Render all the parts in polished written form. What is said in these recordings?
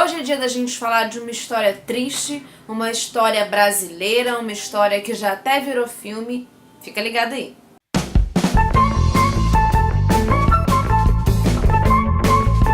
Hoje é dia da gente falar de uma história triste, uma história brasileira, uma história que já até virou filme. Fica ligado aí.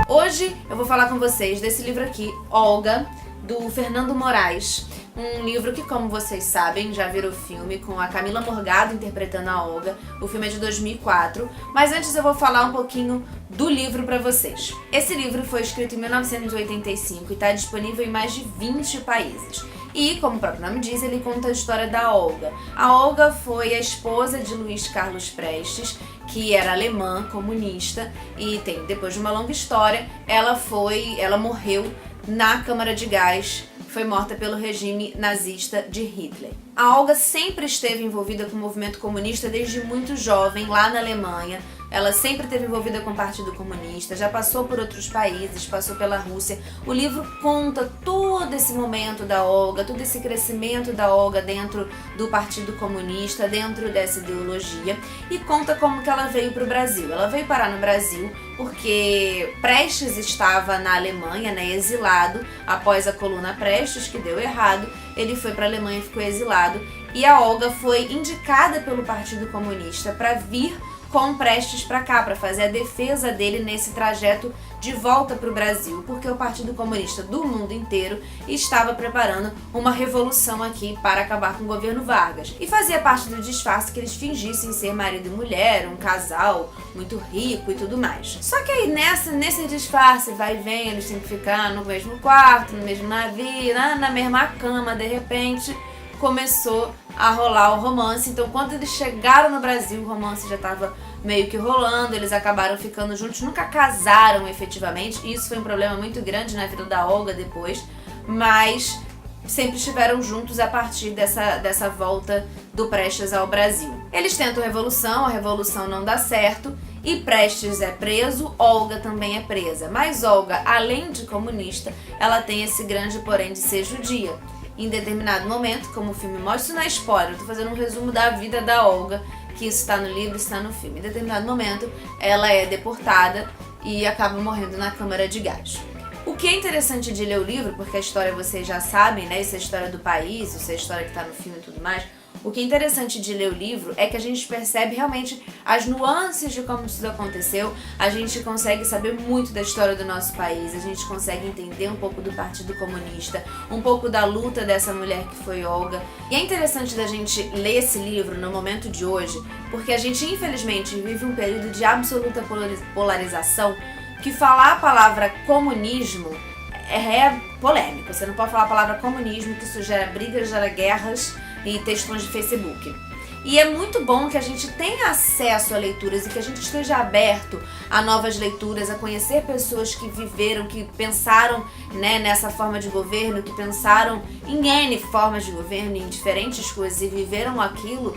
Hoje eu vou falar com vocês desse livro aqui, Olga, do Fernando Moraes. Um livro que, como vocês sabem, já virou filme, com a Camila Morgado interpretando a Olga. O filme é de 2004, mas antes eu vou falar um pouquinho do livro pra vocês. Esse livro foi escrito em 1985 e está disponível em mais de 20 países. E, como o próprio nome diz, ele conta a história da Olga. A Olga foi a esposa de Luiz Carlos Prestes, que era alemã, comunista, e depois de uma longa história, ela morreu na câmara de gás, foi morta pelo regime nazista de Hitler. A Olga sempre esteve envolvida com o movimento comunista desde muito jovem, lá na Alemanha. Ela sempre esteve envolvida com o Partido Comunista, já passou por outros países, passou pela Rússia. O livro conta todo esse momento da Olga, todo esse crescimento da Olga dentro do Partido Comunista, dentro dessa ideologia, e conta como que ela veio para o Brasil. Ela veio parar no Brasil porque Prestes estava na Alemanha, né, exilado, após a coluna Prestes, que deu errado. Ele foi para a Alemanha e ficou exilado, e a Olga foi indicada pelo Partido Comunista para vir com Prestes para cá, para fazer a defesa dele nesse trajeto de volta para o Brasil, porque o Partido Comunista do mundo inteiro estava preparando uma revolução aqui para acabar com o governo Vargas. E fazia parte do disfarce que eles fingissem ser marido e mulher, um casal muito rico e tudo mais. Só que aí nesse disfarce, vai e vem, eles têm que ficar no mesmo quarto, no mesmo navio, na mesma cama, de repente começou a rolar o romance. Então, quando eles chegaram no Brasil, o romance já estava meio que rolando, eles acabaram ficando juntos, nunca casaram efetivamente. Isso foi um problema muito grande na vida da Olga depois, mas sempre estiveram juntos a partir dessa volta do Prestes ao Brasil. Eles tentam a revolução não dá certo, e Prestes é preso, Olga também é presa. Mas Olga, além de comunista, ela tem esse grande porém de ser judia. Em determinado momento, como o filme mostra, isso não é spoiler, eu tô fazendo um resumo da vida da Olga, que isso está no livro, está no filme. Em determinado momento, ela é deportada e acaba morrendo na câmara de gás. O que é interessante de ler o livro, porque a história vocês já sabem, né? Isso é a história do país, isso é a história que está no filme e tudo mais. O que é interessante de ler o livro é que a gente percebe realmente as nuances de como isso aconteceu, a gente consegue saber muito da história do nosso país, a gente consegue entender um pouco do Partido Comunista, um pouco da luta dessa mulher que foi Olga. E é interessante da gente ler esse livro no momento de hoje, porque a gente infelizmente vive um período de absoluta polarização, que falar a palavra comunismo é polêmico. Você não pode falar a palavra comunismo, que isso gera brigas, gera guerras e textões de Facebook. E é muito bom que a gente tenha acesso a leituras e que a gente esteja aberto a novas leituras, a conhecer pessoas que viveram, que pensaram, né, nessa forma de governo, que pensaram em N formas de governo, em diferentes coisas e viveram aquilo,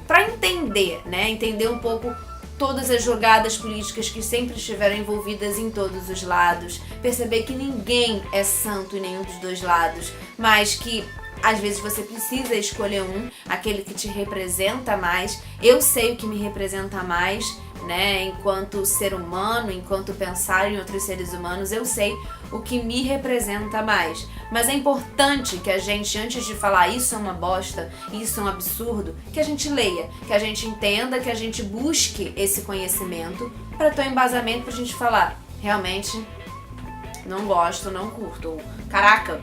para entender, né, entender um pouco todas as jogadas políticas que sempre estiveram envolvidas em todos os lados, perceber que ninguém é santo em nenhum dos dois lados, mas que às vezes você precisa escolher aquele que te representa mais. Eu sei o que me representa mais, né? Enquanto ser humano, enquanto pensar em outros seres humanos, eu sei o que me representa mais. Mas é importante que a gente, antes de falar isso é uma bosta, isso é um absurdo, que a gente leia, que a gente entenda, que a gente busque esse conhecimento para ter um embasamento pra gente falar, realmente não gosto, não curto. Ou, caraca,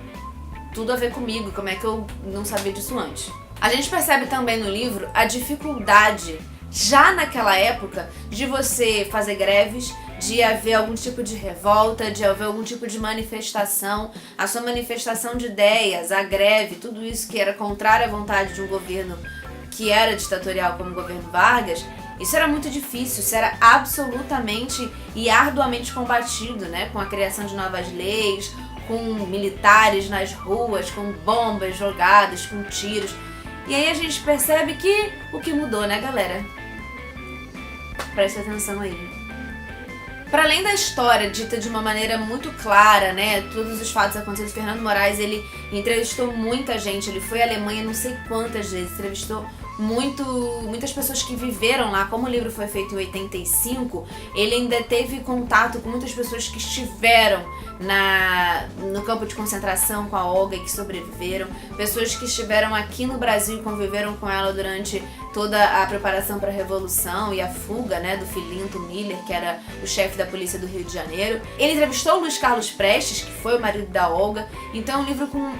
tudo a ver comigo, como é que eu não sabia disso antes? A gente percebe também no livro a dificuldade, já naquela época, de você fazer greves, de haver algum tipo de revolta, de haver algum tipo de manifestação, a sua manifestação de ideias, a greve, tudo isso que era contrário à vontade de um governo que era ditatorial como o governo Vargas. Isso era muito difícil, isso era absolutamente e arduamente combatido, né? Com a criação de novas leis, com militares nas ruas, com bombas jogadas, com tiros. E aí a gente percebe que o que mudou, né, galera? Presta atenção aí. Para além da história dita de uma maneira muito clara, né, todos os fatos acontecidos, Fernando Moraes, ele entrevistou muita gente, ele foi à Alemanha não sei quantas vezes, entrevistou muitas pessoas que viveram lá. Como o livro foi feito em 85, ele ainda teve contato com muitas pessoas que estiveram no campo de concentração com a Olga e que sobreviveram, pessoas que estiveram aqui no Brasil e conviveram com ela durante toda a preparação para a Revolução e a fuga, né, do Filinto Miller, que era o chefe da polícia do Rio de Janeiro. Ele entrevistou o Luiz Carlos Prestes, que foi o marido da Olga. Então é um livro com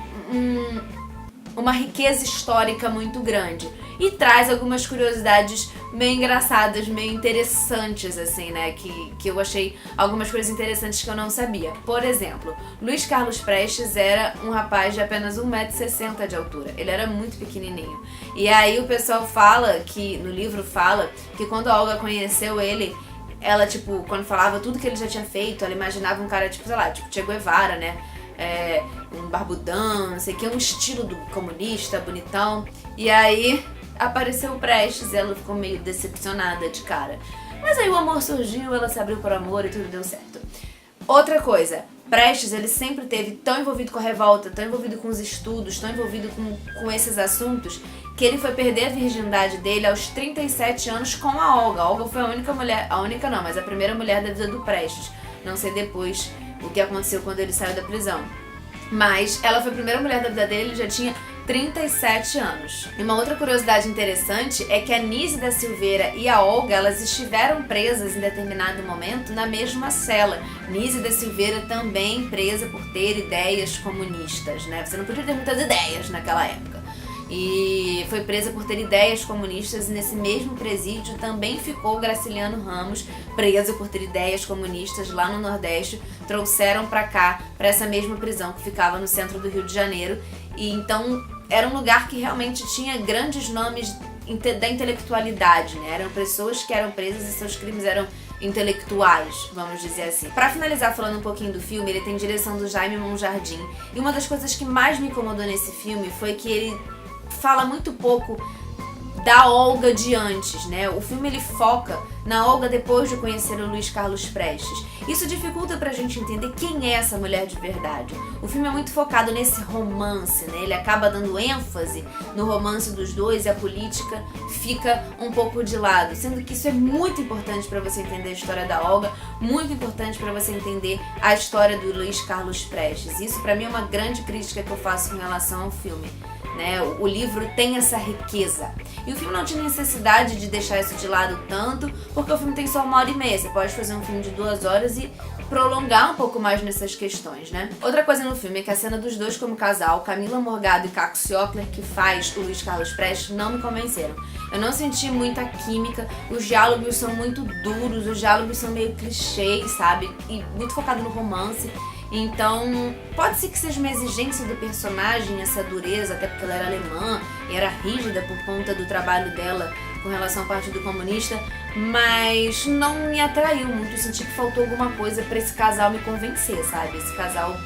uma riqueza histórica muito grande e traz algumas curiosidades meio engraçadas, meio interessantes, assim, né, que eu achei algumas coisas interessantes que eu não sabia. Por exemplo, Luiz Carlos Prestes era um rapaz de apenas 1,60 m de altura, ele era muito pequenininho. E aí o pessoal fala que, no livro fala, que quando a Olga conheceu ele, ela, tipo, quando falava tudo que ele já tinha feito, ela imaginava um cara, tipo, sei lá, tipo Che Guevara, né, um barbudão, não sei o que, um estilo do comunista, bonitão. E aí apareceu o Prestes e ela ficou meio decepcionada de cara. Mas aí o amor surgiu, ela se abriu para o amor e tudo deu certo. Outra coisa, Prestes, ele sempre esteve tão envolvido com a revolta, tão envolvido com os estudos, tão envolvido com esses assuntos, que ele foi perder a virgindade dele aos 37 anos com a Olga. A Olga foi a única mulher, a única não, mas a primeira mulher da vida do Prestes. Não sei depois o que aconteceu quando ele saiu da prisão. Mas ela foi a primeira mulher da vida dele, ele já tinha 37 anos. E uma outra curiosidade interessante é que a Nise da Silveira e a Olga, elas estiveram presas em determinado momento na mesma cela. Nise da Silveira também presa por ter ideias comunistas, né? Você não podia ter muitas ideias naquela época. E foi presa por ter ideias comunistas, e nesse mesmo presídio também ficou Graciliano Ramos, preso por ter ideias comunistas lá no Nordeste. Trouxeram pra cá, pra essa mesma prisão que ficava no centro do Rio de Janeiro. E então era um lugar que realmente tinha grandes nomes da intelectualidade, né? Eram pessoas que eram presas e seus crimes eram intelectuais, vamos dizer assim. Pra finalizar falando um pouquinho do filme, ele tem direção do Jaime Monjardim. E uma das coisas que mais me incomodou nesse filme foi que ele fala muito pouco da Olga de antes, né? O filme ele foca na Olga depois de conhecer o Luiz Carlos Prestes. Isso dificulta pra gente entender quem é essa mulher de verdade. O filme é muito focado nesse romance, né? Ele acaba dando ênfase no romance dos dois e a política fica um pouco de lado, sendo que isso é muito importante pra você entender a história da Olga, muito importante pra você entender a história do Luiz Carlos Prestes. Isso pra mim é uma grande crítica que eu faço com relação ao filme. Né? O livro tem essa riqueza. E o filme não tinha necessidade de deixar isso de lado tanto, porque o filme tem só 1h30. Você pode fazer um filme de 2 horas e prolongar um pouco mais nessas questões, né? Outra coisa no filme é que a cena dos dois como casal, Camila Morgado e Caco Ciopler, que faz o Luiz Carlos Prestes, não me convenceram. Eu não senti muita química, os diálogos são muito duros, os diálogos são meio clichês, sabe? E muito focado no romance. Então, pode ser que seja uma exigência do personagem, essa dureza, até porque ela era alemã e era rígida por conta do trabalho dela com relação ao Partido Comunista, mas não me atraiu muito. Eu senti que faltou alguma coisa pra esse casal me convencer, sabe? Esse casal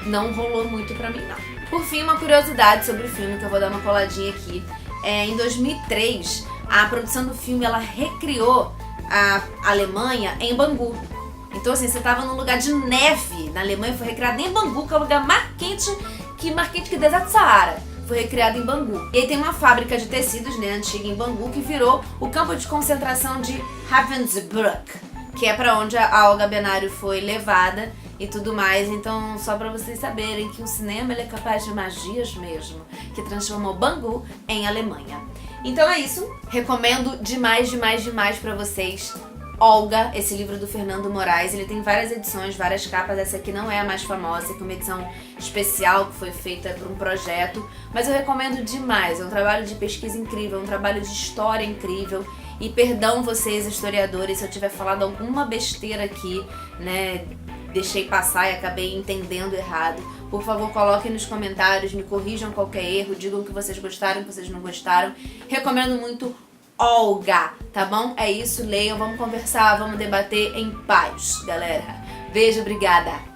não rolou muito pra mim, não. Por fim, uma curiosidade sobre o filme, que eu vou dar uma coladinha aqui. Em 2003, a produção do filme, ela recriou a Alemanha em Bangu. Então, assim, você tava num lugar de neve na Alemanha, foi recriado em Bangu, que é o lugar mais quente que o deserto do Saara. Foi recriado em Bangu. E aí tem uma fábrica de tecidos, né, antiga em Bangu, que virou o campo de concentração de Ravensbrück, que é pra onde a Olga Benário foi levada e tudo mais. Então, só pra vocês saberem que o cinema ele é capaz de magias mesmo, que transformou Bangu em Alemanha. Então é isso. Recomendo demais, demais, demais pra vocês Olga, esse livro do Fernando Moraes. Ele tem várias edições, várias capas. Essa aqui não é a mais famosa, que é uma edição especial que foi feita por um projeto, mas eu recomendo demais. É um trabalho de pesquisa incrível, um trabalho de história incrível. E perdão vocês, historiadores, se eu tiver falado alguma besteira aqui, né, deixei passar e acabei entendendo errado. Por favor, coloquem nos comentários, me corrijam qualquer erro, digam que vocês gostaram, que vocês não gostaram. Recomendo muito Olga, tá bom? É isso, leiam, vamos conversar, vamos debater em paz, galera. Beijo, obrigada!